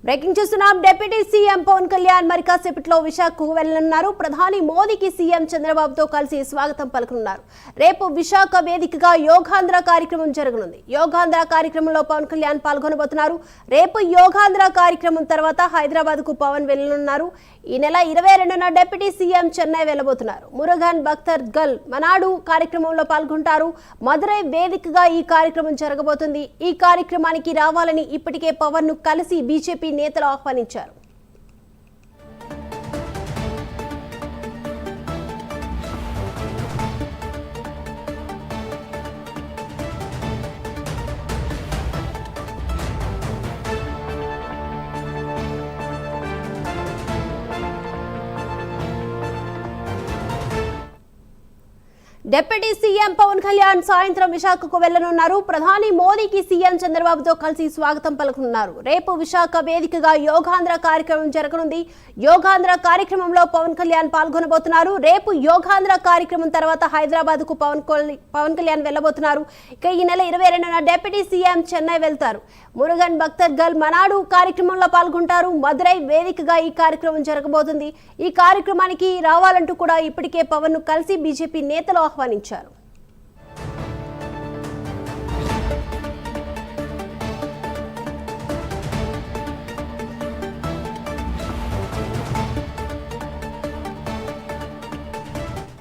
Breaking చూస్తున్నాం. Deputy CM Pawan Kalyan మరి కాసేపట్లో విశాఖకు వెళ్లనున్నారు. ప్రధాని మోదీకి సీఎం చంద్రబాబుతో కలిసి స్వాగతం పలుకనున్నారు. రేపు విశాఖ వేదికగా యోగాంధ్ర కార్యక్రమం జరగనుంది. యోగాంధ్ర కార్యక్రమంలో పవన్ కళ్యాణ్ పాల్గొనబోతున్నారు. రేపు యోగాంధ్ర కార్యక్రమం తర్వాత హైదరాబాద్ కు పవన్ వెళ్లనున్నారు. ఈ నెల 22న డిప్యూటీ సీఎం చెన్నై వెళ్లబోతున్నారు. మురుగన్ భక్తర్ గల్ మనాడు కార్యక్రమంలో పాల్గొంటారు. మదురై వేదికగా ఈ కార్యక్రమం జరగబోతుంది. ఈ కార్యక్రమానికి రావాలని ఇప్పటికే పవన్ ను కలిసి బీజేపీ నేతలు ఆహ్వానించారు. డిప్యూటీ సీఎం పవన్ కళ్యాణ్ సాయంత్రం విశాఖకు వెళ్లనున్నారు. ప్రధాని మోదీకి సీఎం చంద్రబాబుతో కలిసి స్వాగతం పలుకనున్నారు. రేపు విశాఖ వేదికగా యోగాంధ్ర కార్యక్రమం జరగనుంది. యోగాంధ్ర కార్యక్రమంలో పవన్ కళ్యాణ్ పాల్గొనబోతున్నారు. రేపు యోగాంధ్ర కార్యక్రమం తర్వాత హైదరాబాద్ కు పవన్ కళ్యాణ్ వెళ్లబోతున్నారు. ఇక ఈ నెల 22న డిప్యూటీ సీఎం చెన్నై వెళ్తారు. మురుగన్ భక్తర్ గల్ మనాడు కార్యక్రమంలో పాల్గొంటారు. మదురై వేదికగా ఈ కార్యక్రమం జరగబోతుంది. ఈ కార్యక్రమానికి రావాలంటూ కూడా ఇప్పటికే పవన్ ను కలిసి బీజేపీ నేతలు ఆహ్వానించారు.